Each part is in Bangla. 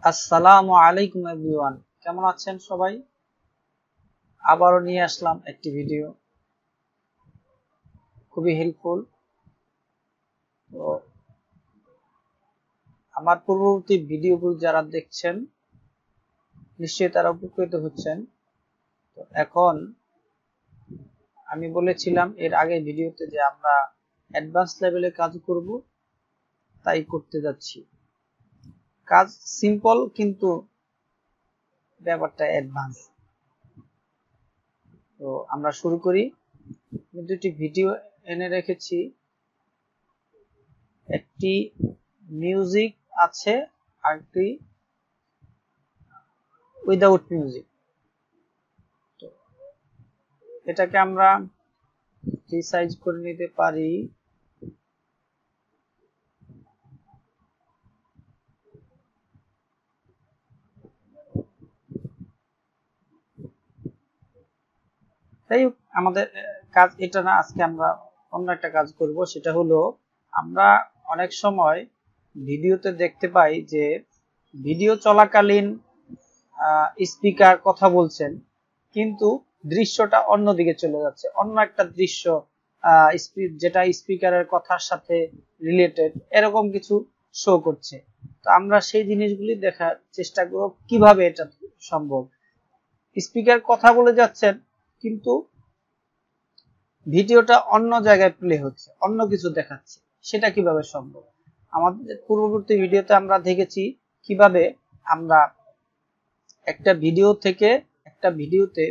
আসসালামু আলাইকুম এভরিওয়ান, কেমন আছেন সবাই? আবারও নিয়ে আসলাম একটি ভিডিও, খুবই হেল্পফুল। তো আমার পূর্ববর্তী ভিডিওগুলো যারা দেখছেন নিশ্চয়ই তারা উপকৃত হচ্ছেন। তো এখন আমি বলেছিলাম এর আগে ভিডিওতে যে আমরা অ্যাডভান্স লেভেলে কাজ করব, তাই করতে যাচ্ছি। কাজ সিম্পল কিন্তু ব্যাপারটা অ্যাডভান্স। তো আমরা শুরু করি। আমি দুটি ভিডিও এনে রেখেছি, একটি মিউজিক আছে আর একটি উইদাউট মিউজিক। তো এটাকে আমরা রিসাইজ করে নিতে পারি। তাই আমাদের কাজ এটা না, আজকে আমরা অন্য একটা কাজ করব। সেটা হলো আমরা অনেক সময় ভিডিওতে দেখতে পাই যে ভিডিও চলাকালীন স্পিকার কথা বলছেন, কিন্তু দৃশ্যটা অন্যদিকে চলে যাচ্ছে, অন্য একটা দৃশ্য যেটা স্পিকারের কথার সাথে রিলেটেড, এরকম কিছু শো করছে। তো আমরা সেই জিনিসগুলি দেখার চেষ্টা করব কিভাবে এটা সম্ভব। স্পিকার কথা বলে যাচ্ছেন কিন্তু ভিডিওটা অন্য জায়গায় প্লে হচ্ছে, অন্য কিছু দেখাচ্ছে, সেটা কিভাবে সম্ভব? আমাদের পূর্ববর্তী ভিডিওতে আমরা দেখেছি কিভাবে আমরা একটা ভিডিও থেকে একটা ভিডিওতে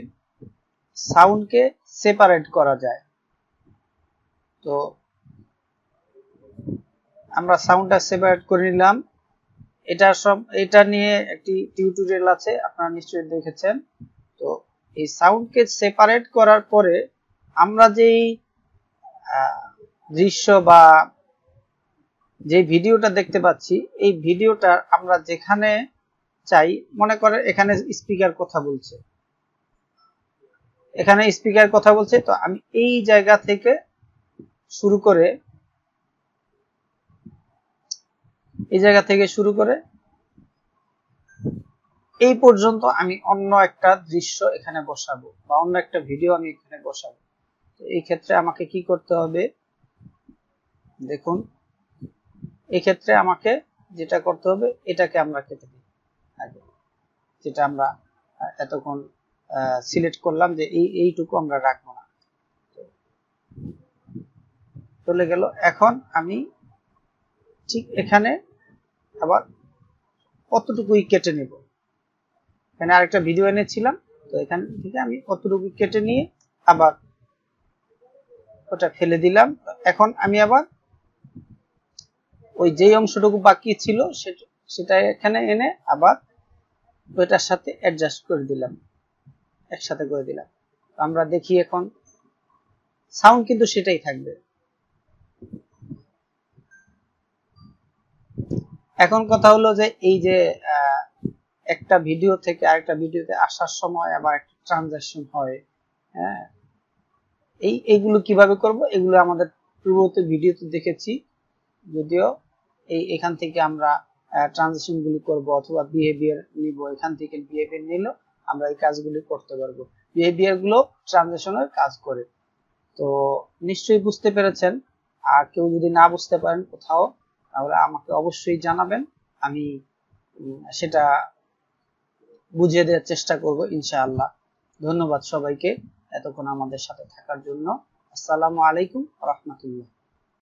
সাউন্ডকে সেপারেট করা যায়। তো আমরা সাউন্ডটা সেপারেট করে নিলাম। এটা নিয়ে একটি টিউটোরিয়াল আছে, আপনারা নিশ্চয়ই দেখেছেন। তো এই সাউন্ডকে সেপারেট করার পরে আমরা যেই দৃশ্য বা যে ভিডিওটা দেখতে পাচ্ছি, এই ভিডিওটা আমরা যেখানে চাই, মনে করে এখানে স্পিকার কথা বলছে, তো আমি এই জায়গা থেকে শুরু করে এই পর্যন্ত আমি অন্য একটা দৃশ্য এখানে বসাবো বা অন্য একটা ভিডিও আমি এখানে বসাবো। তো এই ক্ষেত্রে আমাকে কি করতে হবে দেখুন, এই ক্ষেত্রে আমাকে যেটা করতে হবে, এটাকে আমরা কেটে দিই আগে, যেটা আমরা এতক্ষণ সিলেক্ট করলাম যে এইটুকু আমরা রাখবো না। চলে গেল। এখন আমি ঠিক এখানে আবার কতটুকুই কেটে নেব। এখানে আরেকটা ভিডিও এনেছিলাম, তো এখান থেকে আমি কতটুকু কেটে নিয়ে আবার ওটা ফেলে দিলাম। এখন আমি আবার ওই যেই অংশটুকু বাকি ছিল সেটা এখানে এনে আবার ওইটার সাথে অ্যাডজাস্ট করে দিলাম, একসাথে করে দিলাম। আমরা দেখি এখন সাউন্ড কিন্তু সেটাই থাকবে। এখন কথা হলো যে এই যে একটা ভিডিও থেকে আরেকটা ভিডিওতে আসার সময় আবার একটা ট্রানজাকশন হয়, হ্যাঁ, এইগুলো কিভাবে করব, এগুলো আমাদের পূর্ববর্তী ভিডিওতে দেখেছি। যদিও এখান থেকে আমরা ট্রানজিশন গুলি করব অথবা বিহেভিয়ার নিব, এখান থেকে বিহেভিয়ার নিলে আমরা এই কাজগুলি করতে পারবো। বিহেভিয়ার গুলো ট্রানজিশনের কাজ করে। তো নিশ্চয়ই বুঝতে পেরেছেন। আর কেউ যদি না বুঝতে পারেন কোথাও, তাহলে আমাকে অবশ্যই জানাবেন, আমি সেটা বুঝিয়ে দেওয়ার চেষ্টা করব ইনশাআল্লাহ। ধন্যবাদ সবাইকে এতক্ষণ আমাদের সাথে থাকার জন্য। আসসালামু আলাইকুম ওয়া রাহমাতুল্লাহ।